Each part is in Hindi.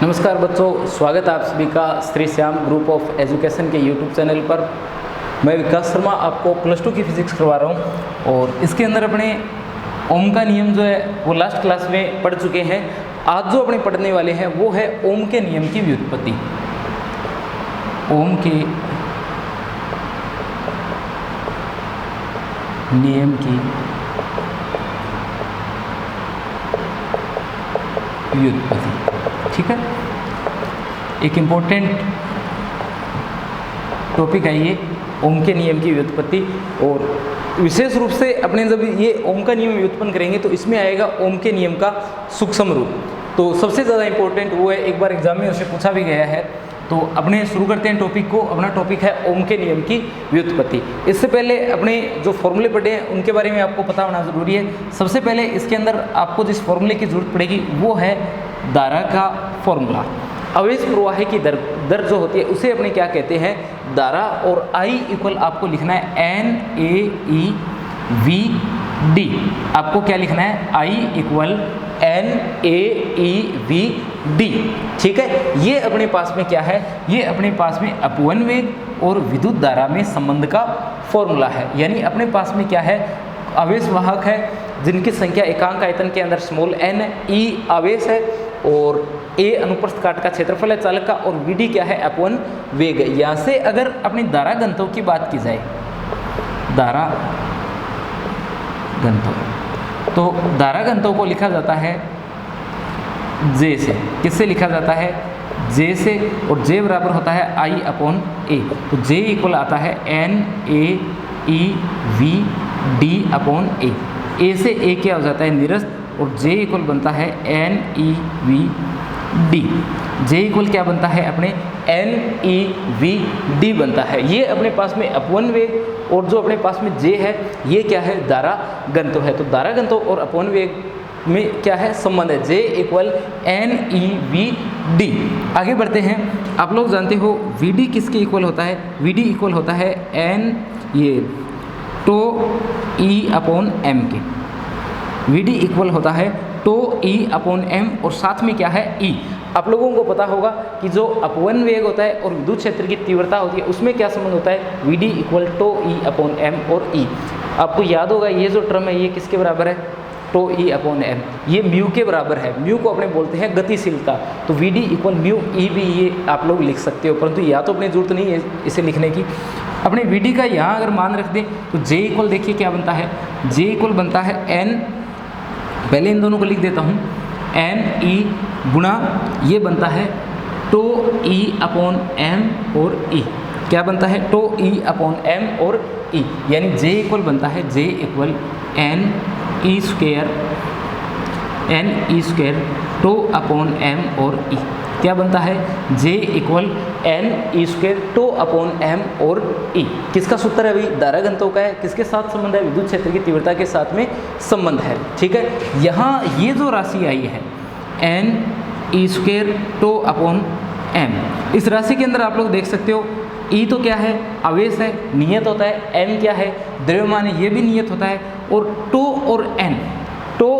नमस्कार बच्चों, स्वागत है आप सभी का Shri Shyam group of education के यूट्यूब चैनल पर। मैं विकास शर्मा आपको प्लस 2 की फिजिक्स करवा रहा हूं और इसके अंदर अपने ओम का नियम जो है वो लास्ट क्लास में पढ़ चुके हैं। आज जो अपने पढ़ने वाले हैं वो है ओम के नियम की व्युत्पत्ति। ओम के नियम की व्युत्पत्ति, ठीक है। एक इम्पोर्टेंट टॉपिक है ये ओम के नियम की व्युत्पत्ति। और विशेष रूप से अपने जब ये ओम का नियम व्युत्पन्न करेंगे तो इसमें आएगा ओम के नियम का सूक्ष्म रूप। तो सबसे ज़्यादा इंपॉर्टेंट वो है, एक बार एग्जाम में उसे पूछा भी गया है। तो अपने शुरू करते हैं टॉपिक को। अपना टॉपिक है ओम के नियम की व्युत्पत्ति। इससे पहले अपने जो फॉर्मूले पढ़े हैं उनके बारे में आपको पता होना ज़रूरी है। सबसे पहले इसके अंदर आपको जिस फॉर्मूले की जरूरत पड़ेगी वो है धारा का फॉर्मूला। आवेश प्रवाह की दर जो होती है उसे अपने क्या कहते हैं, धारा। और I इक्वल आपको लिखना है NaEV/D। आपको क्या लिखना है, I इक्वल NaEV/D, ठीक है। ये अपने पास में क्या है, ये अपने पास में अपवन वेग और विद्युत धारा में संबंध का फॉर्मूला है। यानी अपने पास में क्या है, आवेश वाहक है जिनकी संख्या एकांक आयतन के अंदर स्मॉल n है, E आवेश है और A अनुप्रस्थ काट का क्षेत्रफल है चालक का और Vd क्या है, अपवन वेग है। यहाँ से अगर अपनी धारा घनत्व की बात की जाए, धारा घनत्व, तो धारा घनत्व को लिखा जाता है J से। किससे लिखा जाता है, J से। और J बराबर होता है I/A। तो J इक्वल आता है NaEV/D/A। A से A क्या हो जाता है, निरस्त। और J इक्वल बनता है NeV/D। J इक्वल क्या बनता है, अपने NeV/D बनता है। ये अपने पास में अपवन वेग और जो अपने पास में J है ये क्या है, धारा घनत्व है। तो धारा घनत्व और अपवन वेग में क्या है, संबंध है, J इक्वल NeV/D। आगे बढ़ते हैं। आप लोग जानते हो Vd किसके इक्वल होता है, Vd इक्वल होता है τE/m के। Vd इक्वल होता है τE/m और साथ में क्या है, E। आप लोगों को पता होगा कि जो अपवन वेग होता है और विद्युत क्षेत्र की तीव्रता होती है उसमें क्या संबंध होता है, Vd इक्वल τE/m और E। आपको याद होगा ये जो टर्म है ये किसके बराबर है, τE/m। ये म्यू के बराबर है। म्यू को अपने बोलते हैं गतिशीलता। तो Vd इक्वल म्यू E भी ये आप लोग लिख सकते हो, परंतु या तो अपनी जरूरत नहीं है इसे लिखने की। अपने Vd का यहाँ अगर मान रख दें तो J इक्वल देखिए क्या बनता है, J इक्वल बनता है N, पहले इन दोनों को लिख देता हूँ, Ne गुणा ये बनता है τE/m और E। क्या बनता है, τE/m और E। यानी J इक्वल बनता है J equal Ne square τ/m और E। क्या बनता है, J equal Ne square τ/m और E। किसका सूत्र है, अभी धारा घनत्व का है। किसके साथ संबंध है, विद्युत क्षेत्र की तीव्रता के साथ में संबंध है, ठीक है। यहाँ ये जो राशि आई है Ne स्क्वायर τ/m, इस राशि के अंदर आप लोग देख सकते हो E तो क्या है, आवेश है, नियत होता है। M क्या है, द्रव्यमान है, ये भी नियत होता है। और τ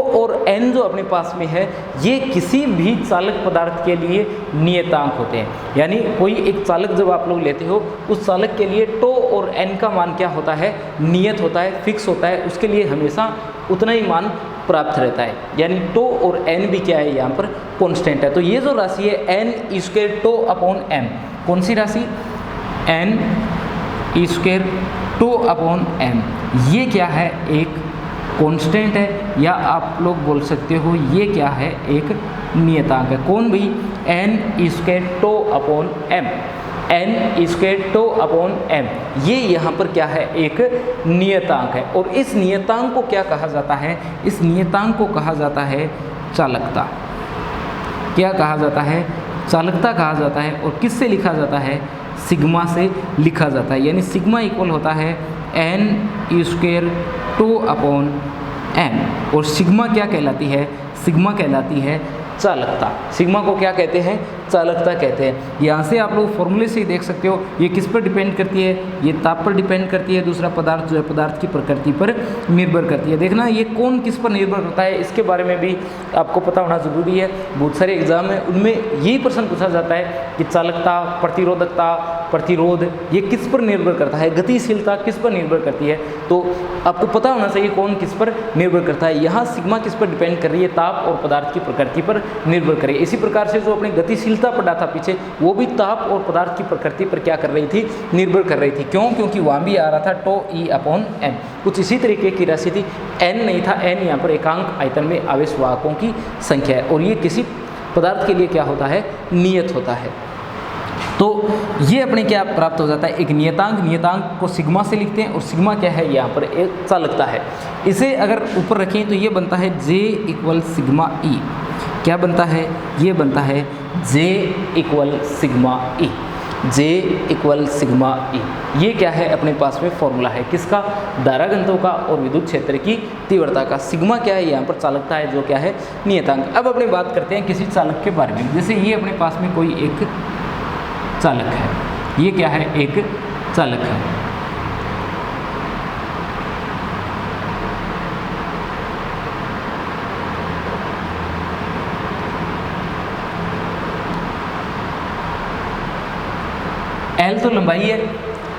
और n जो अपने पास में है ये किसी भी चालक पदार्थ के लिए नियतांक होते हैं। यानी कोई एक चालक जब आप लोग लेते हो उस चालक के लिए τ और n का मान क्या होता है, नियत होता है, फिक्स होता है। उसके लिए हमेशा उतना ही मान प्राप्त रहता है। यानी τ और n भी क्या है, यहाँ पर कांस्टेंट है। तो ये जो राशि है Ne स्क्वायर τ/m, कौन सी राशि, Ne स्क्वायर τ/m, ये क्या है, एक कांस्टेंट है, या आप लोग बोल सकते हो ये क्या है, एक नियतांक है। कौन भी, Ne square τ/m, Ne square τ/m, ये यहाँ पर क्या है, एक नियतांक है। और इस नियतांक को क्या कहा जाता है, इस नियतांक को कहा जाता है चालकता। क्या कहा जाता है, चालकता कहा जाता है। और किससे लिखा जाता है, सिग्मा से लिखा जाता है। यानी सिग्मा इक्वल होता है Ne स्क्वायर τ/m। और सिग्मा क्या कहलाती है, सिग्मा कहलाती है चालकता। सिग्मा को क्या कहते हैं? चालकता कहते हैं। यहाँ से आप लोग फॉर्मूले से ही देख सकते हो ये किस पर डिपेंड करती है, ये ताप पर डिपेंड करती है, दूसरा पदार्थ जो है पदार्थ की प्रकृति पर निर्भर करती है। देखना ये कौन किस पर निर्भर करता है इसके बारे में भी आपको पता होना जरूरी है। बहुत सारे एग्जाम में उनमें यही प्रश्न पूछा जाता है कि चालकता, प्रतिरोधकता, प्रतिरोध ये किस पर निर्भर करता है, गतिशीलता किस पर निर्भर करती है, तो आपको पता होना चाहिए कौन किस पर निर्भर करता है। यहाँ सिग्मा किस पर डिपेंड कर रही है, ताप और पदार्थ की प्रकृति पर निर्भर करे। इसी प्रकार से जो अपनी गतिशीलता पढ़ा था पीछे, वो भी ताप और पदार्थ की प्रकृति पर क्या कर रही थी, निर्भर कर रही थी। क्यों? क्योंकि वहाँ भी आ रहा था टो ई अपॉन एन, कुछ इसी तरीके की राशि थी। एन नहीं था, एन यहाँ पर एकांक आयतन में आवेश वाहकों की संख्या है, और ये किसी पदार्थ के लिए क्या होता है, नियत होता है। तो ये अपने क्या प्राप्त हो जाता है, एक नियतांक। नियतांक को सिग्मा से लिखते हैं, और सिग्मा क्या है, यहाँ पर एक चालकता है। इसे अगर ऊपर रखें तो ये बनता है J इक्वल सिग्मा ई। क्या बनता है? ये बनता है J equal sigma E. J equal sigma ई, ये क्या है, अपने पास में फॉर्मूला है किसका, धारा घनत्व का और विद्युत क्षेत्र की तीव्रता का। सिग्मा क्या है, यहाँ पर चालकता है, जो क्या है, नियतांक। अब अपनी बात करते हैं किसी चालक के बारे में। जैसे ये अपने पास में कोई एक चालक है, ये क्या है, एक चालक है। L तो लंबाई है,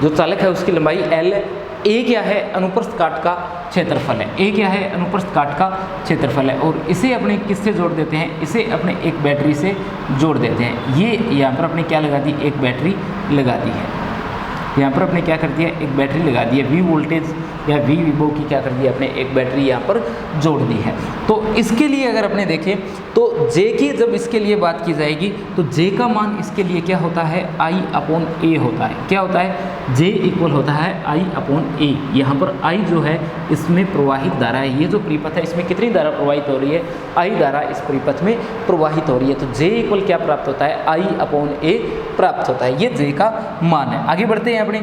जो चालक है उसकी लंबाई L है। A क्या है, अनुप्रस्थ काट का क्षेत्रफल है। A क्या है, अनुप्रस्थ काट का क्षेत्रफल है। और इसे अपने किससे जोड़ देते हैं, इसे अपने एक बैटरी से जोड़ देते हैं। ये यहाँ पर अपने क्या लगा दी, एक बैटरी लगा दी है। यहाँ पर अपने क्या कर दिया, एक बैटरी लगा दी है। V वोल्टेज या V विभव की क्या कर दी, अपने एक बैटरी यहाँ पर जोड़ दी है। तो इसके लिए अगर अपने देखें तो J की जब इसके लिए बात की जाएगी तो J का मान इसके लिए क्या होता है, I अपॉन A होता है। क्या होता है, J इक्वल होता है I अपॉन A। यहाँ पर I जो है इसमें प्रवाहित धारा है। ये जो परिपथ है इसमें कितनी धारा प्रवाहित हो रही है, I धारा इस परिपथ में प्रवाहित हो रही है। तो J इक्वल क्या प्राप्त होता है, I अपॉन A प्राप्त होता है। ये J का मान है। आगे बढ़ते हैं अपने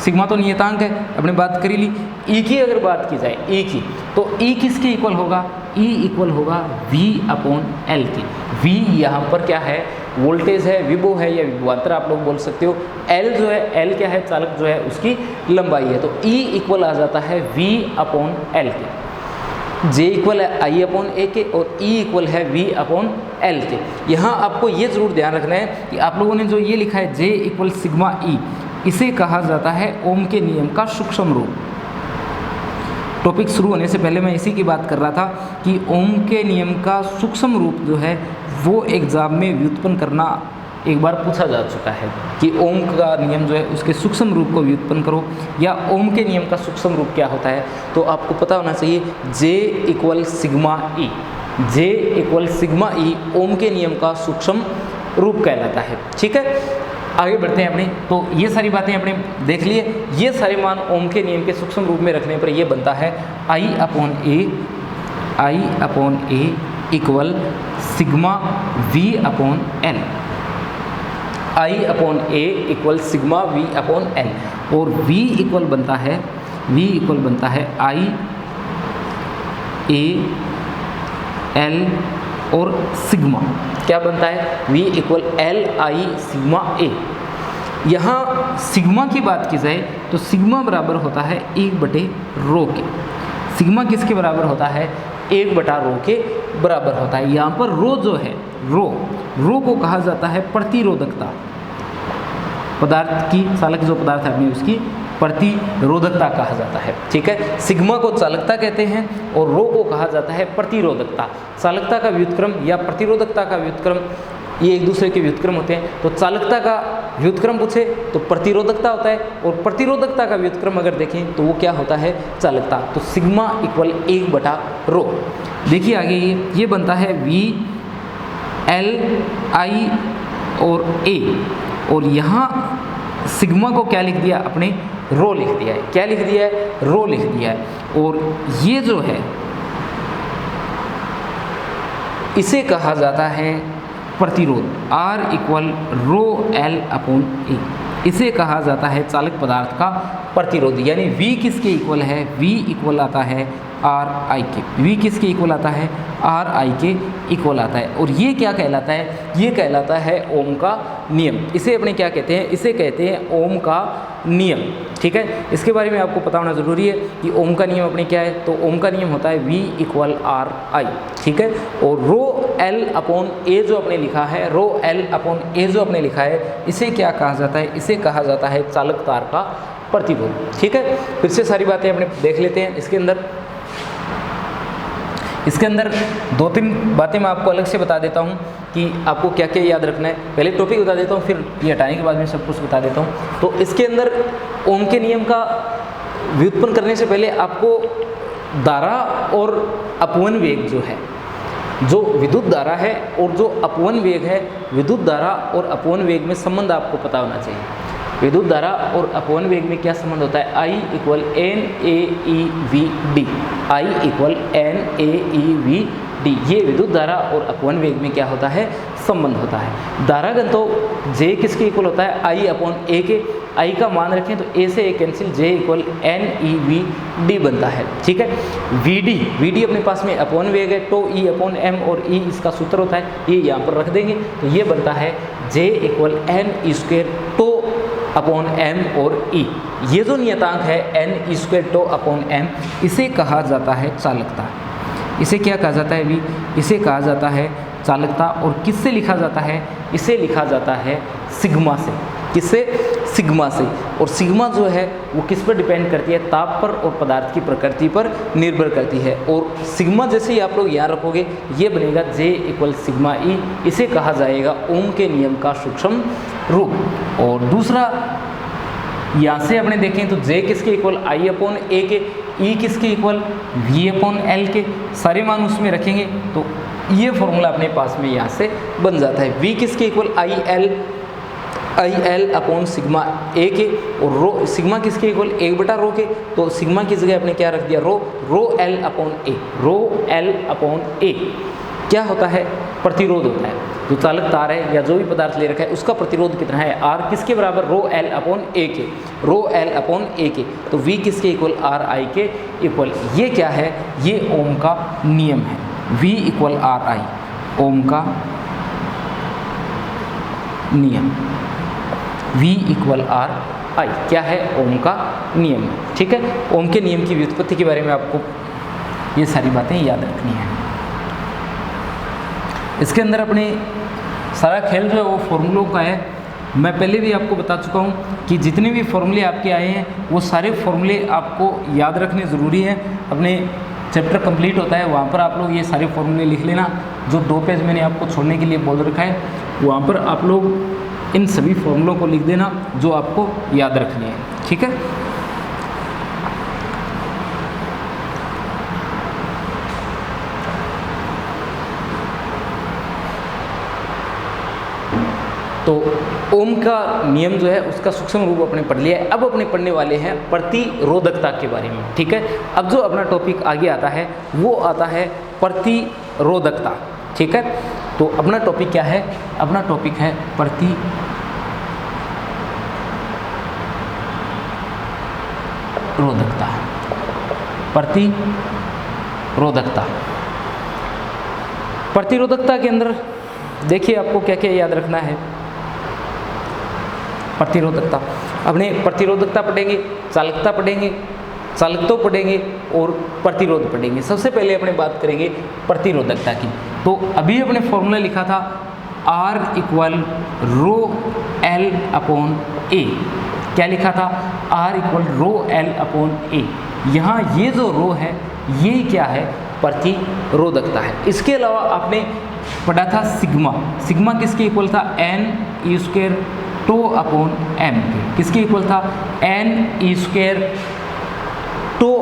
सिग्मा तो नियतांक है, अपने बात करी ली। E की अगर बात की जाए, E की, तो E किसके इक्वल होगा, E इक्वल होगा V अपॉन L की। V यहाँ पर क्या है, वोल्टेज है, विभव है या विभवांतर आप लोग बोल सकते हो। L जो है, L क्या है, चालक जो है उसकी लंबाई है। तो E इक्वल आ जाता है V अपॉन L के। J इक्वल है I अपॉन A के और E इक्वल है V अपॉन L के। यहाँ आपको ये जरूर ध्यान रखना है कि आप लोगों ने जो ये लिखा है J इक्वल सिग्मा E, इसे कहा जाता है ओम के नियम का सूक्ष्म रूप। टॉपिक शुरू होने से पहले मैं इसी की बात कर रहा था कि ओम के नियम का सूक्ष्म रूप जो है वो एग्जाम में व्युत्पन्न करना एक बार पूछा जा चुका है कि ओम का नियम जो है उसके सूक्ष्म रूप को व्युत्पन्न करो, या ओम के नियम का सूक्ष्म रूप क्या होता है। तो आपको पता होना चाहिए J equal sigma E. J equal sigma E Ohm के नियम का सूक्ष्म रूप कहलाता है। ठीक है, आगे बढ़ते हैं अपने। तो ये सारी बातें अपने देख लिए। ये सारे मान ओम के नियम के सूक्ष्म रूप में रखने पर ये बनता है I upon A equal sigma V upon L। I upon A equal sigma V upon L, और V इक्वल बनता है I A L और सिग्मा। क्या बनता है, V equal L I sigma A। यहाँ सिग्मा की बात की जाए तो सिग्मा बराबर होता है 1/ρ के। सिग्मा किसके बराबर होता है, 1/ρ के बराबर होता है। यहाँ पर रो जो है, रो को कहा जाता है प्रतिरोधकता। पदार्थ की, चालक जो पदार्थ है अपनी उसकी प्रतिरोधकता कहा जाता है। ठीक है, सिग्मा को चालकता कहते हैं और रो को कहा जाता है प्रतिरोधकता। चालकता का व्युत्क्रम या प्रतिरोधकता का व्युत्क्रम, ये एक दूसरे के व्युत्क्रम होते हैं। तो चालकता का व्युत्क्रम पूछे तो प्रतिरोधकता होता है, और प्रतिरोधकता का व्युत्क्रम अगर देखें तो वो क्या होता है, चालकता। तो सिग्मा इक्वल 1/ρ। देखिए आगे ये बनता है V L I और A, और यहाँ सिग्मा को क्या लिख दिया, अपने रो लिख दिया है। क्या लिख दिया है, रो लिख दिया है। और ये जो है इसे कहा जाता है प्रतिरोध, R equal rho L upon A। इसे कहा जाता है चालक पदार्थ का प्रतिरोध। यानी V किसके इक्वल है, V इक्वल आता है आर आई के। v किसके इक्वल आता है? आर आई के इक्वल आता है। और ये क्या कहलाता है? ये कहलाता है ओम का नियम। इसे अपने क्या कहते हैं? इसे कहते हैं ओम का नियम। ठीक है, इसके बारे में आपको पता होना ज़रूरी है कि ओम का नियम अपने क्या है। तो ओम का नियम होता है v इक्वल आर आई। ठीक है, और रो एल अपॉन ए जो आपने लिखा है, रो एल अपॉन ए जो आपने लिखा है, इसे क्या कहा जाता है? इसे कहा जाता है चालक तार का प्रतिरोध। ठीक है, फिर से सारी बातें अपने देख लेते हैं। इसके अंदर 2-3 बातें मैं आपको अलग से बता देता हूँ कि आपको क्या क्या याद रखना है। पहले टॉपिक बता देता हूँ, फिर ये हटाने के बाद में सब कुछ बता देता हूँ। तो इसके अंदर ओम के नियम का व्युत्पन्न करने से पहले आपको धारा और अपवन वेग जो है, जो विद्युत धारा है और जो अपवन वेग है, विद्युत धारा और अपवन वेग में संबंध आपको पता होना चाहिए। विद्युत धारा और अपवन वेग में क्या संबंध होता है? I equal N A E we D. I equal N A E we D, ये विद्युत धारा और अपवन वेग में क्या होता है? संबंध होता है। धारा घनत्व J किसके इक्वल होता है? I अपॉन ए के। I का मान रखें तो A से A cancel, J equal n e we d बनता है। ठीक है, वी डी अपने पास में अपवन वेग है, तो E अपॉन एम, और E इसका सूत्र होता है, ये यहाँ पर रख देंगे तो ये बनता है J इक्वल एन ई स्क्वेयर टो अपॉन एम और E। ये जो नियतांक है एन ई स्क्वेयर टो अपॉन एम, इसे कहा जाता है चालकता। इसे क्या कहा जाता है? इसे कहा जाता है चालकता। और किससे लिखा जाता है? इसे लिखा जाता है सिग्मा से। किससे? सिग्मा से। और सिग्मा जो है वो किस पर डिपेंड करती है? ताप पर और पदार्थ की प्रकृति पर निर्भर करती है। और सिग्मा जैसे ही आप लोग यहाँ रखोगे, ये बनेगा J इक्वल सिग्मा ई। इसे कहा जाएगा ओम के नियम का सूक्ष्म रूप। और दूसरा, यहाँ से अपने देखें तो J किसके इक्वल? I अपॉन ए के। E किसके इक्वल? V अपॉन एल के। सारे मान उसमें रखेंगे तो ये फॉर्मूला अपने पास में यहाँ से बन जाता है। V किसके equal? I L upon sigma A के। और रो सिग्मा किसके इक्वल? 1/रो के। तो सिग्मा की जगह आपने क्या रख दिया? रो L upon A. Row L upon A क्या होता है? प्रतिरोध होता है। जो चालक तार है या जो भी पदार्थ ले रखा है उसका प्रतिरोध कितना है? आर किसके बराबर? रो एल अपॉन ए के। रो एल अपॉन ए के। तो वी किसके इक्वल? आर आई के इक्वल। ये क्या है? ये ओम का नियम है। वी इक्वल आर आई, ओम का नियम। वी इक्वल आर आई क्या है? ओम का नियम। ठीक है, ओम के नियम की व्युत्पत्ति के बारे में आपको ये सारी बातें याद रखनी है। इसके अंदर अपने सारा खेल जो है वो फॉर्मूलों का है। मैं पहले भी आपको बता चुका हूँ कि जितने भी फॉर्मूले आपके आए हैं वो सारे फॉर्मूले आपको याद रखने ज़रूरी हैं। अपने चैप्टर कंप्लीट होता है वहाँ पर आप लोग ये सारे फॉर्मूले लिख लेना। जो 2 पेज मैंने आपको छोड़ने के लिए बोल रखा है वहाँ पर आप लोग इन सभी फॉर्मूलों को लिख देना जो आपको याद रखने हैं। ठीक है, तो ओम का नियम जो है उसका सूक्ष्म रूप अपने पढ़ लिया है। अब अपने पढ़ने वाले हैं प्रतिरोधकता के बारे में। ठीक है, अब जो अपना टॉपिक आगे आता है वो आता है प्रतिरोधकता। ठीक है, तो अपना टॉपिक क्या है? अपना टॉपिक है प्रतिरोधकता। प्रतिरोधकता प्रतिरोधकता के अंदर देखिए आपको क्या क्या याद रखना है। प्रतिरोधकता, अपने प्रतिरोधकता पढ़ेंगे, चालकता पढ़ेंगे, चालकत्व पढ़ेंगे और प्रतिरोध पढ़ेंगे। सबसे पहले अपने बात करेंगे प्रतिरोधकता की। तो अभी अपने फॉर्मूला लिखा था R equal rho L upon A. क्या लिखा था? R equal rho L upon A. यहाँ ये जो रो है ये क्या है? प्रतिरोधकता है। इसके अलावा आपने पढ़ा था सिग्मा। सिग्मा किसके इक्वल था? एन ई स्क्वेयर टो अपॉन एम के। किसके इक्वल था? एन ई square tau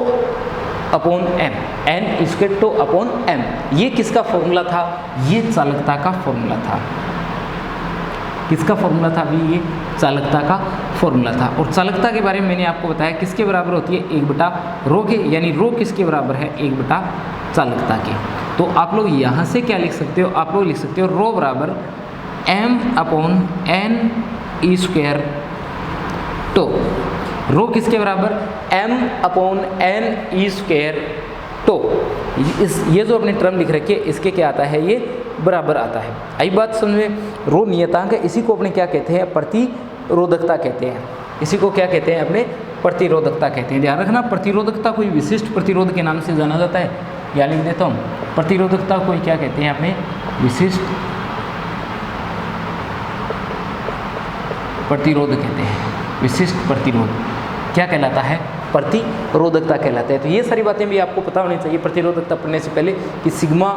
upon m. N ई स्क्वेयर टो अपॉन एम। ये किसका फॉर्मूला था? ये चालकता का फॉर्मूला था। किसका फॉर्मूला था? अभी ये चालकता का फॉर्मूला था। और चालकता के बारे में मैंने आपको बताया किसके बराबर होती है? 1/रो के। यानी रो किसके बराबर है? 1/ चालकता के। तो आप लोग यहाँ से क्या लिख सकते हो? आप लोग लिख सकते हो रो बराबर एम अपॉन एन ई स्क्वेयर टो। रो किसके बराबर? एम अपॉन एन ई स्क्वेयर तो ये जो अपनी टर्म लिख रखी है इसके क्या आता है, ये बराबर आता है। आई बात समझ में। रो नियतांक है, इसी को अपने क्या कहते हैं, प्रतिरोधकता कहते हैं। इसी को क्या कहते हैं, अपने प्रतिरोधकता कहते हैं। ध्यान रखना, प्रतिरोधकता कोई विशिष्ट प्रतिरोध के नाम से जाना जाता है। या लिख देता हूँ, प्रतिरोधकता कोई क्या कहते हैं, अपने विशिष्ट प्रतिरोध कहते हैं। विशिष्ट प्रतिरोध क्या कहलाता है, प्रतिरोधकता कहलाता है। तो ये सारी बातें भी आपको पता होनी चाहिए प्रतिरोधकता पढ़ने से पहले कि सिग्मा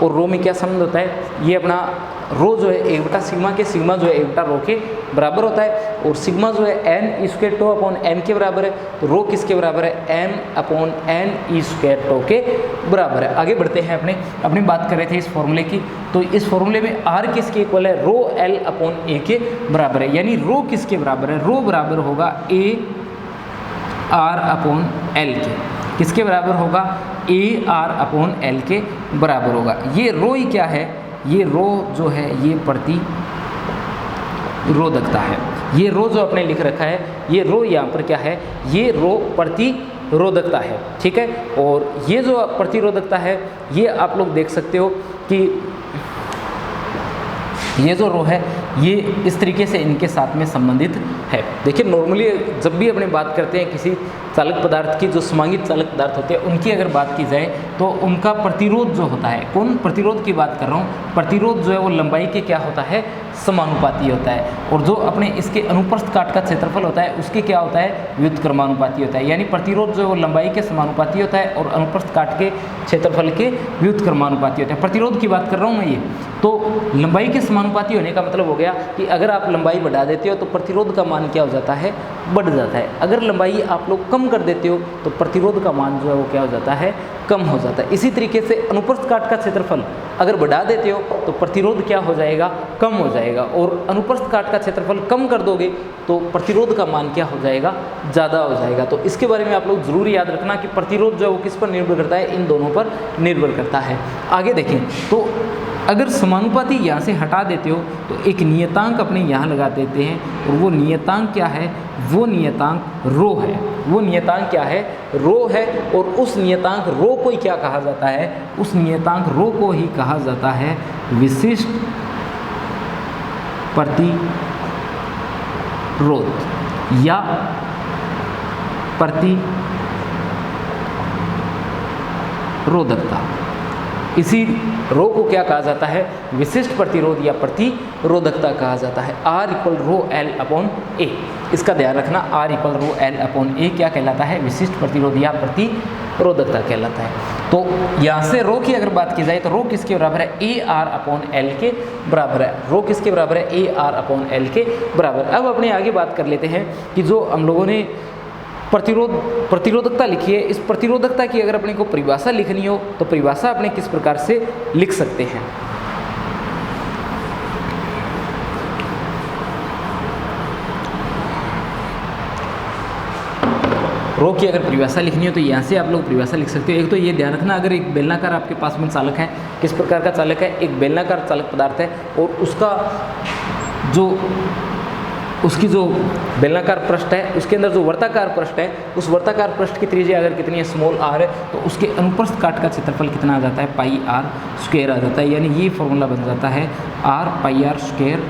और रो में क्या संबंध होता है। ये अपना रो जो है 1/सिग्मा के, सिग्मा जो है 1/रो के बराबर होता है, और सिग्मा जो है n square tau upon m के बराबर है। तो रो किसके बराबर है, m upon n square tau के बराबर है। आगे बढ़ते हैं, अपने बात कर रहे थे इस फॉर्मूले की। तो इस फॉर्मूले में r किसके इक्वल है, रो l अपॉन a के बराबर है। यानी रो किसके बराबर है, रो बराबर होगा a r अपॉन l के। किसके बराबर होगा, a r अपॉन l के बराबर होगा। ये रो ही क्या है, ये रो जो है ये प्रतिरोधकता है। ये रो जो आपने लिख रखा है, ये रो यहाँ पर क्या है, ये रो प्रतिरोधकता है। ठीक है, और ये जो प्रतिरोधकता है ये आप लोग देख सकते हो कि ये जो रो है ये इस तरीके से इनके साथ में संबंधित है। देखिए नॉर्मली जब भी अपने बात करते हैं किसी चालक पदार्थ की, जो समांगित चालक पदार्थ होते हैं उनकी अगर बात की जाए तो उनका प्रतिरोध जो होता है, कौन प्रतिरोध की बात कर रहा हूँ, प्रतिरोध जो है वो लंबाई के क्या होता है, समानुपाती होता है। और जो अपने इसके अनुप्रस्थ काट का क्षेत्रफल होता है उसके क्या होता है, व्युत्क्रमानुपाती होता है। यानी प्रतिरोध जो है वो लंबाई के समानुपाती होता है और अनुप्रस्थ काट के क्षेत्रफल के व्युत्क्रमानुपाती होता है। प्रतिरोध की बात कर रहा हूँ मैं। ये तो लंबाई के समानुपाती होने का मतलब हो गया कि अगर आप लंबाई बढ़ा देते हो तो प्रतिरोध का मान क्या हो जाता है, बढ़ जाता है। अगर लंबाई आप लोग कम कर देते हो तो प्रतिरोध का मान जो है वो क्या हो जाता है, कम हो जाता है। इसी तरीके से अनुप्रस्थ काट का क्षेत्रफल अगर बढ़ा देते हो तो प्रतिरोध क्या हो जाएगा, कम हो जाएगा। और अनुप्रस्थ काट का क्षेत्रफल कम कर दोगे तो प्रतिरोध का मान क्या हो जाएगा, ज़्यादा हो जाएगा। तो इसके बारे में आप लोग जरूर याद रखना कि प्रतिरोध जो है वो किस पर निर्भर करता है, इन दोनों पर निर्भर करता है। आगे देखें तो अगर समानुपाती यहाँ से हटा देते हो तो एक नियतांक अपने यहाँ लगा देते हैं, और वो नियतांक क्या है, वो नियतांक रो है। वो नियतांक क्या है, रो है। और उस नियतांक रो को ही क्या कहा जाता है, उस नियतांक रो को ही कहा जाता है विशिष्ट प्रतिरोध या प्रतिरोधकता। इसी रो को क्या कहा जाता है, विशिष्ट प्रतिरोध या प्रतिरोधकता कहा जाता है। R equal rho L upon A, इसका ध्यान रखना। R equal rho L upon A क्या कहलाता है, विशिष्ट प्रतिरोध या प्रतिरोधकता कहलाता है। तो यहाँ से रो की अगर बात की जाए तो रो किसके बराबर है, AR अपॉन L के बराबर है। रो किसके बराबर है, AR अपॉन L के बराबर। अब अपने आगे बात कर लेते हैं कि जो हम लोगों ने प्रतिरोधकता लिखी है, इस प्रतिरोधकता की अगर अपने को परिभाषा लिखनी हो तो परिभाषा अपने किस प्रकार से लिख सकते हैं। रो की अगर परिभाषा लिखनी हो तो यहाँ से आप लोग परिभाषा लिख सकते हो। एक तो ये ध्यान रखना, अगर एक बेलनाकार आपके पास में चालक है, किस प्रकार का चालक है, एक बेलनाकार चालक पदार्थ है और उसकी जो बेलनाकार पृष्ठ है उसके अंदर जो वर्ताकार पृष्ठ है, उस वर्ताकार पृष्ठ की त्रिज्या अगर कितनी है, स्मॉल r है, तो उसके अनुप्रस्थ काट का क्षेत्रफल कितना आ जाता है, पाई r स्क्वायर आ जाता है। यानी ये फॉर्मूला बन जाता है r पाई r स्क्वायर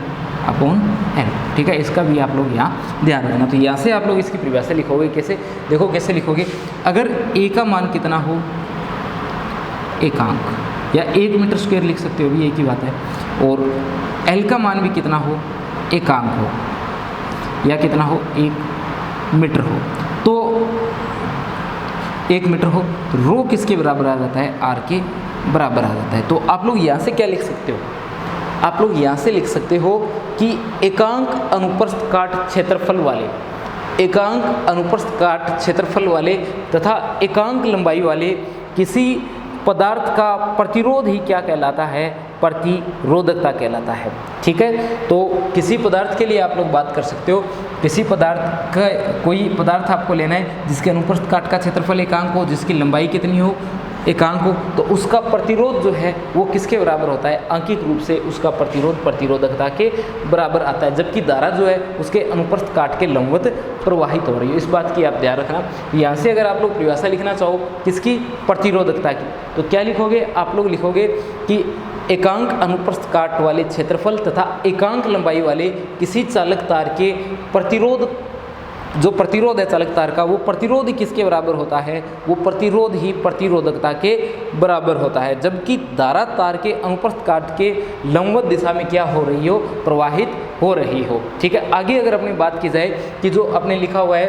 अपॉन n। ठीक है, इसका भी आप लोग यहाँ ध्यान रखना। तो यहाँ से आप लोग इसकी परिभाषा लिखोगे कैसे, देखो कैसे लिखोगे। अगर a का मान कितना हो, एकांक या 1 मीटर स्क्वायर लिख सकते हो, भी एक ही बात है। और l का मान भी कितना हो, एकांक हो या कितना हो, 1 मीटर हो। तो 1 मीटर हो तो रो किसके बराबर आ जाता है, r के बराबर आ जाता है। तो आप लोग यहाँ से क्या लिख सकते हो, आप लोग यहाँ से लिख सकते हो कि एकांक अनुप्रस्थ काट क्षेत्रफल वाले, एकांक अनुप्रस्थ काट क्षेत्रफल वाले तथा एकांक लंबाई वाले किसी पदार्थ का प्रतिरोध ही क्या कहलाता है, प्रतिरोधकता कहलाता है। ठीक है, तो किसी पदार्थ के लिए आप लोग बात कर सकते हो, किसी पदार्थ का कोई पदार्थ आपको लेना है जिसके अनुप्रस्थ काट का क्षेत्रफल एकांक हो, जिसकी लंबाई कितनी हो, एकांक हो तो उसका प्रतिरोध जो है वो किसके बराबर होता है, आंकिक रूप से उसका प्रतिरोध प्रतिरोधकता के बराबर आता है, जबकि धारा जो है उसके अनुप्रस्थ काट के लंबवत प्रवाहित हो रही है। इस बात की आप ध्यान रखना। यहाँ से अगर आप लोग परिभाषा लिखना चाहो किसकी, प्रतिरोधकता की, तो क्या लिखोगे, आप लोग लिखोगे कि एकांक अनुप्रस्थ काट वाले क्षेत्रफल तथा एकांक लंबाई वाले किसी चालक तार के प्रतिरोध, जो प्रतिरोध है चालक तार का, वो प्रतिरोध किसके बराबर होता है, वो प्रतिरोध ही प्रतिरोधकता के बराबर होता है, जबकि धारा तार के अनुप्रस्थ काट के लंबवत दिशा में क्या हो रही हो, प्रवाहित हो रही हो। ठीक है, आगे अगर अपनी बात की जाए कि जो आपने लिखा हुआ है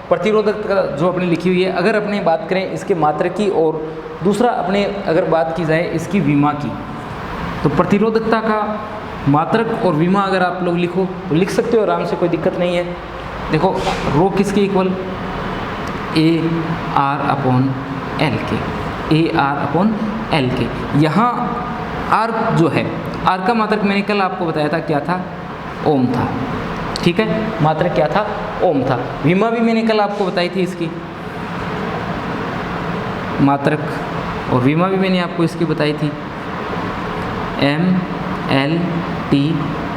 प्रतिरोधकता जो अपने लिखी हुई है, अगर अपने बात करें इसके मात्रक की और दूसरा अपने अगर बात की जाए इसकी विमा की, तो प्रतिरोधकता का मात्रक और विमा अगर आप लोग लिखो तो लिख सकते हो आराम से, कोई दिक्कत नहीं है। देखो रो किसके equal, A R upon L के, ए आर अपॉन एल के। यहाँ आर जो है, आर का मात्रक मैंने कल आपको बताया था क्या था, ओम था। ठीक है, मात्रक क्या था, ओम था। विमा भी मैंने कल आपको बताई थी इसकी, मात्रक और विमा भी मैंने आपको इसकी बताई थी, एम एल टी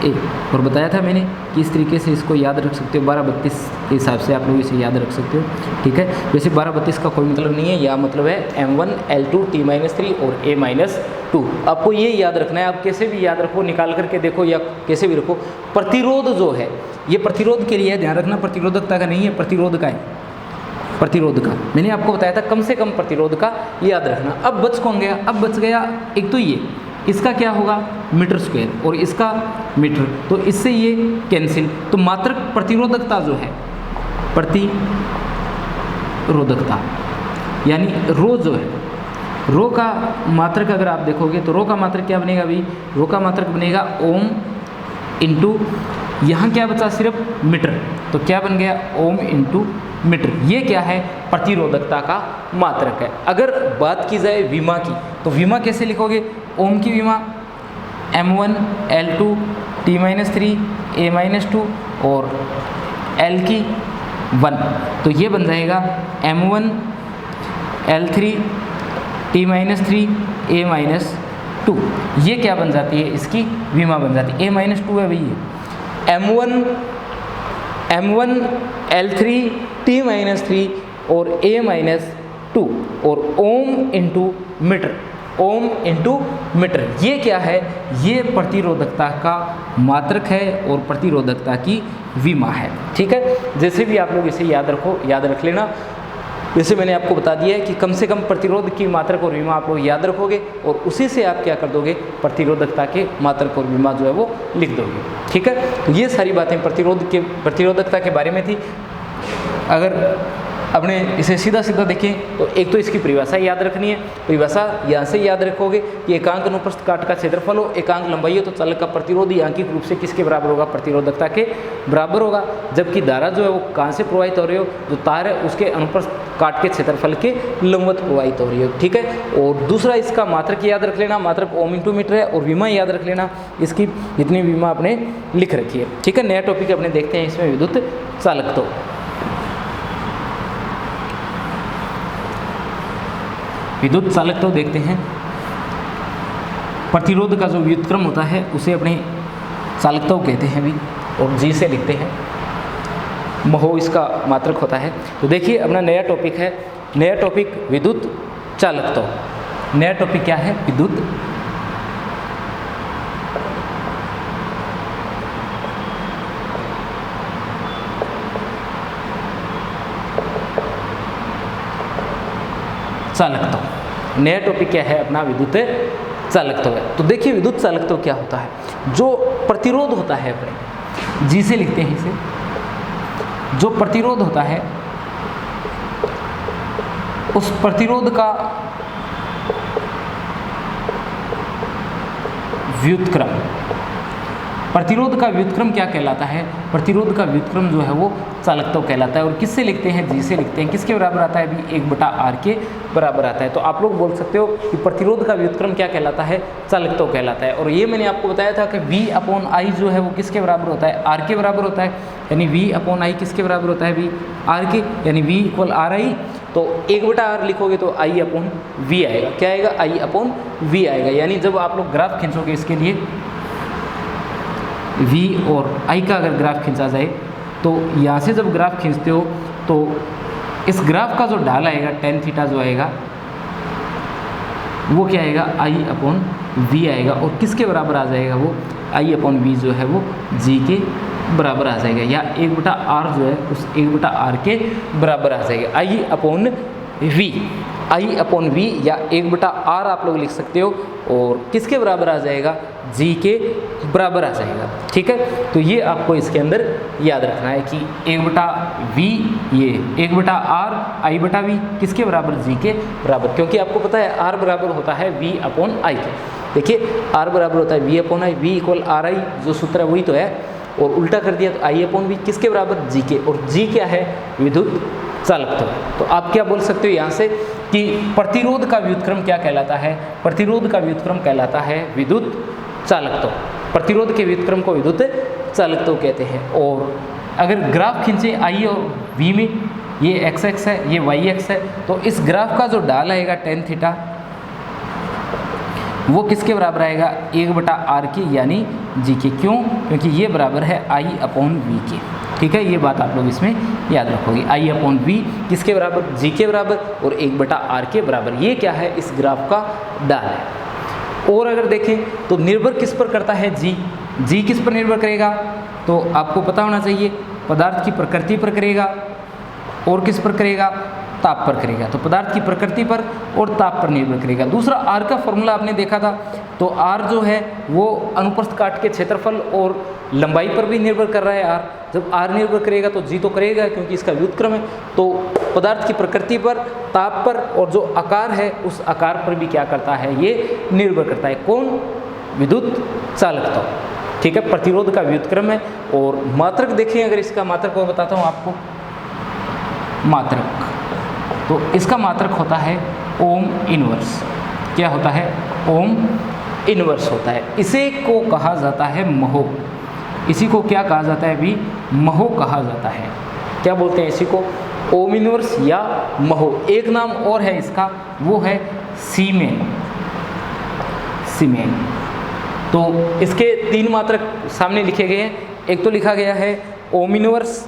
ए, और बताया था मैंने कि इस तरीके से इसको याद रख सकते हो, 1232 के हिसाब से आप लोग इसे याद रख सकते हो। ठीक है, वैसे 1232 का कोई मतलब नहीं है, या मतलब है M1 L2 T-3 और A-2। आपको ये याद रखना है, आप कैसे भी याद रखो, निकाल करके देखो या कैसे भी रखो। प्रतिरोध जो है ये प्रतिरोध के लिए है, ध्यान रखना, प्रतिरोधकता का नहीं है, प्रतिरोध का है, प्रतिरोध का। मैंने आपको बताया था कम से कम प्रतिरोध का याद रखना। अब बच कौन गया, अब बच गया एक तो ये, इसका क्या होगा मीटर स्क्वायर और इसका मीटर, तो इससे ये कैंसिल। तो मात्रक प्रतिरोधकता जो है, प्रतिरोधकता यानी रो जो है, रो का मात्रक अगर आप देखोगे तो रो का मात्रक क्या बनेगा भाई, रो का मात्रक बनेगा ओम इंटू, यहाँ क्या बचा सिर्फ मीटर, तो क्या बन गया ओम इंटू मीटर। ये क्या है, प्रतिरोधकता का मात्रक है। अगर बात की जाए विमा की, तो विमा कैसे लिखोगे, ओम की विमा M1 L2 T-3 A-2 और L की 1, तो ये बन जाएगा M1 L3 T-3 A-2। ये क्या बन जाती है, इसकी विमा बन जाती है, A-2 है भैया, M1 L3 T-3 और A-2 और ohm into metre, ohm into metre. ये क्या है, ये प्रतिरोधकता का मात्रक है और प्रतिरोधकता की विमा है। ठीक है, जैसे भी आप लोग इसे याद रखो, याद रख लेना। जैसे मैंने आपको बता दिया है कि कम से कम प्रतिरोध की मात्रक और विमा आप लोग याद रखोगे और उसी से आप क्या कर दोगे, प्रतिरोधकता के मात्रक और विमा जो है वो लिख दोगे। ठीक है, तो ये सारी बातें प्रतिरोधकता के बारे में थी। अगर अपने इसे सीधा सीधा देखें तो एक तो इसकी परिभाषा याद रखनी है, परिभाषा यहाँ से याद रखोगे कि एकांक अनुप्रस्थ काट का क्षेत्रफल हो, एकांक लंबाई हो, तो चालक का प्रतिरोध आंकिक रूप से किसके बराबर होगा, प्रतिरोधकता के बराबर होगा, जबकि धारा जो है वो कहाँ से प्रवाहित हो रही हो, जो तार है उसके अनुप्रस्थ काट के क्षेत्रफल के लंबवत प्रवाहित हो रही है। ठीक है, और दूसरा इसका मात्रक याद रख लेना, मात्रक ओम इंटू मीटर है, और विमा याद रख लेना, इसकी जितनी विमा आपने लिख रखी है। ठीक है, नया टॉपिक अपने देखते हैं इसमें विद्युत चालकत्व। विद्युत चालकत्व देखते हैं। प्रतिरोध का जो व्युत्क्रम होता है उसे अपने चालकत्व कहते हैं भी, और जी से लिखते हैं, महो इसका मात्रक होता है। तो देखिए अपना नया टॉपिक है, नया टॉपिक विद्युत चालकत्व। नया टॉपिक क्या है, विद्युत चालकत्व। नया टॉपिक क्या है अपना, विद्युत चालकत्व है। तो देखिए विद्युत चालकत्व क्या होता है, जो प्रतिरोध होता है अपने जी से लिखते हैं इसे, जो प्रतिरोध होता है उस प्रतिरोध का व्युत्क्रम, प्रतिरोध का व्युत्क्रम क्या कहलाता है, प्रतिरोध का व्युत्क्रम जो है वो चालकत्व कहलाता है। और किससे लिखते हैं, जी से लिखते हैं। किसके बराबर आता है अभी, 1/r के बराबर आता है। तो आप लोग बोल सकते हो कि प्रतिरोध का व्युत्क्रम क्या कहलाता है, चालकत्व कहलाता है। और ये मैंने आपको बताया था कि V/I जो है वो किसके बराबर होता है, R के बराबर होता है। यानी V/I किसके बराबर होता है, V R के, यानी V = RI। तो 1/r लिखोगे तो I अपॉन V आएगा। क्या आएगा? I अपॉन V आएगा। यानी जब आप लोग ग्राफ खींचोगे इसके लिए V और I का अगर ग्राफ खींचा जाए तो यहाँ से जब ग्राफ खींचते हो तो इस ग्राफ का जो ढाल आएगा tan थीटा जो आएगा वो क्या आएगा? I अपॉन V आएगा। और किसके बराबर आ जाएगा वो? I अपॉन V जो है वो G के बराबर आ जाएगा, या 1/r जो है उस 1/r के बराबर आ जाएगा। I upon V, I upon V या 1/r आप लोग लिख सकते हो, और किसके बराबर आ जाएगा? G के बराबर आ जाएगा। ठीक है, तो ये आपको इसके अंदर याद रखना है कि 1/v ये 1/r I/v किसके बराबर? G के बराबर, क्योंकि आपको पता है r बराबर होता है V अपॉन I के। देखिए r बराबर होता है V upon I, V equal RI जो सूत्र है वही तो है, और उल्टा कर दिया तो I अपॉन V किसके बराबर? G के, और G क्या है? विद्युत चालकत्व। तो आप क्या बोल सकते हो यहाँ से कि प्रतिरोध का व्युत्क्रम क्या कहलाता है? प्रतिरोध का व्युत्क्रम कहलाता है विद्युत चालकत्व। प्रतिरोध के व्युत्क्रम को विद्युत चालकत्व कहते हैं। और अगर ग्राफ खींचे I और V में, ये x है ये y है, तो इस ग्राफ का जो ढाल आएगा tan थीटा वो किसके बराबर आएगा? 1/r के यानी G के। क्यों? क्योंकि ये बराबर है I अपॉन V के। ठीक है, ये बात आप लोग इसमें याद रखोगे। I अपॉन V किसके बराबर? G के बराबर, और 1/r के बराबर। ये क्या है? इस ग्राफ का ढाल है। और अगर देखें तो निर्भर किस पर करता है? G किस पर निर्भर करेगा? तो आपको पता होना चाहिए, पदार्थ की प्रकृति पर करेगा, और किस पर करेगा? ताप पर करेगा। तो पदार्थ की प्रकृति पर और ताप पर निर्भर करेगा। दूसरा R का फॉर्मूला आपने देखा था, तो R जो है वो अनुप्रस्थ काट के क्षेत्रफल और लंबाई पर भी निर्भर कर रहा है। R जब R निर्भर करेगा तो G तो करेगा, क्योंकि इसका व्युत्क्रम है। तो पदार्थ की प्रकृति पर, ताप पर, और जो आकार है उस आकार पर भी क्या करता है? ये निर्भर करता है। कौन? विद्युत चालकत्व। ठीक है, प्रतिरोध का व्युत्क्रम है। और मात्रक देखें, अगर इसका मात्रक मैं बताता हूँ आपको, मात्रक तो इसका मात्रक होता है ओम इनवर्स। क्या होता है? ओम इनवर्स होता है। इसे को कहा जाता है महो। इसी को क्या कहा जाता है भी? महो कहा जाता है। क्या बोलते हैं इसी को? ओम इनवर्स या महो। एक नाम और है इसका, वो है सीमेन। सीमेन। तो इसके 3 मात्रक सामने लिखे गए हैं। एक तो लिखा गया है ओम इनवर्स,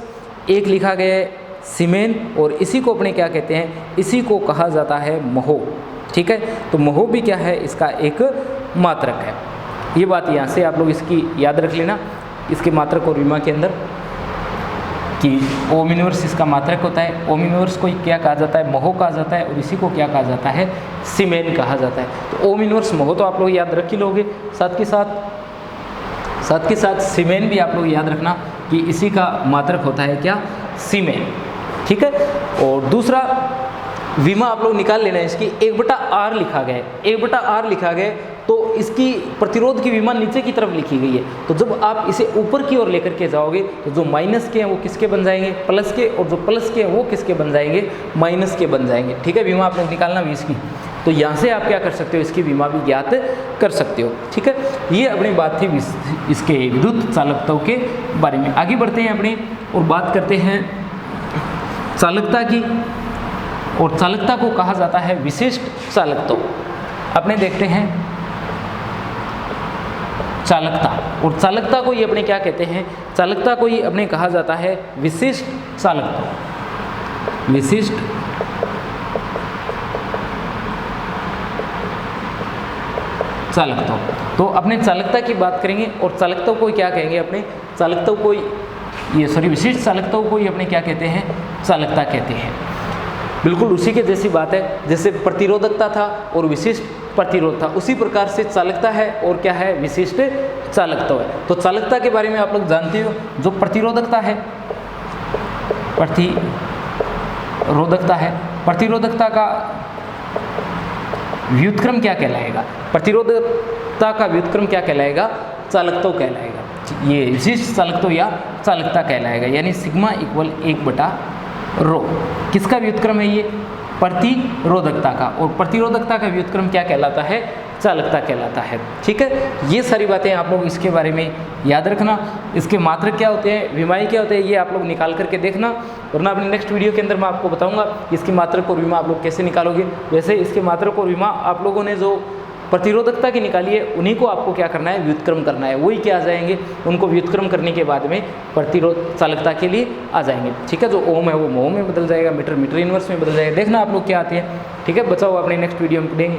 एक लिखा गया है सीमेन, और इसी को अपने क्या कहते हैं? इसी को कहा जाता है महो। ठीक है, तो महो भी क्या है? इसका एक मात्रक है। ये बात यहाँ से आप लोग इसकी याद रख लेना, इसके मात्रक और विमा के अंदर, कि ओम इनवर्स इसका मात्रक होता है। ओम इनवर्स को क्या कहा जाता है? महो कहा जाता है, और इसी को क्या कहा जाता है? सीमेन कहा जाता है। तो ओम इनवर्स महो तो आप लोग याद रख ही लोगे, साथ के साथ सीमेन भी आप लोग याद रखना कि इसी का मात्रक होता है क्या? सीमेन। ठीक है, और दूसरा विमा आप लोग निकाल लेना है इसकी। 1/r लिखा गया है, 1/r लिखा गया है, तो इसकी प्रतिरोध की विमा नीचे की तरफ लिखी गई है। तो जब आप इसे ऊपर की ओर लेकर के जाओगे तो जो माइनस के हैं वो किसके बन जाएंगे? प्लस के, और जो प्लस के हैं वो किसके बन जाएंगे? माइनस के बन जाएंगे। ठीक है, विमा आप लोग निकालना भी इसकी। तो यहाँ से आप क्या कर सकते हो? इसकी विमा भी ज्ञात कर सकते हो। ठीक है, ये अपनी बात थी इसके विद्युत चालकत्व के बारे में। आगे बढ़ते हैं अपने और बात करते हैं चालकता की। और चालकता को कहा जाता है विशिष्ट चालकत्व। अपने देखते हैं चालकता, और चालकता को ये अपने क्या कहते हैं? चालकता को ये अपने कहा जाता है विशिष्ट चालकत्व। विशिष्ट चालकत्व। तो अपने चालकता की बात करेंगे, और चालकत्व को क्या कहेंगे? अपने चालकत्व को विशिष्ट चालकत्व को ही अपने क्या कहते हैं? चालकता कहते हैं। बिल्कुल उसी के जैसी बात है, जैसे प्रतिरोधकता था और विशिष्ट प्रतिरोध था, उसी प्रकार से चालकता है और क्या है? विशिष्ट चालकत्व है। तो चालकता के बारे में आप लोग जानते हो, जो प्रतिरोधकता है, प्रतिरोधकता का व्युत्क्रम क्या कहलाएगा? प्रतिरोधकता का व्युत्क्रम क्या कहलाएगा? चालकत्व कहलाएगा। ये विशिष्ट चालकत्व या चालकता कहलाएगा, यानी सिग्मा इक्वल 1/ρ। किसका व्युत्क्रम है ये? प्रतिरोधकता का। और प्रतिरोधकता का व्युत्क्रम क्या कहलाता है? चालकता कहलाता है। ठीक है, ये सारी बातें आप लोग इसके बारे में याद रखना। इसके मात्रक क्या होते हैं, विमाई क्या होते हैं, ये आप लोग निकाल करके देखना, वरना अपने नेक्स्ट वीडियो के अंदर मैं आपको बताऊंगा कि इसकी मात्रक और विमा आप लोग कैसे निकालोगे। वैसे इसके मात्रक और विमा आप लोगों ने जो प्रतिरोधकता की निकाली है, उन्हीं को आपको क्या करना है, व्युत्क्रम करना है। वही क्या आ जाएंगे, उनको व्युत्क्रम करने के बाद में प्रतिरोध चालकता के लिए आ जाएंगे। ठीक है, जो ओम है वो मोह में बदल जाएगा, मीटर मीटर इनवर्स में बदल जाएगा। देखना आप लोग क्या आती है। ठीक है, बचाओ अपने नेक्स्ट वीडियो में पढ़ेंगे।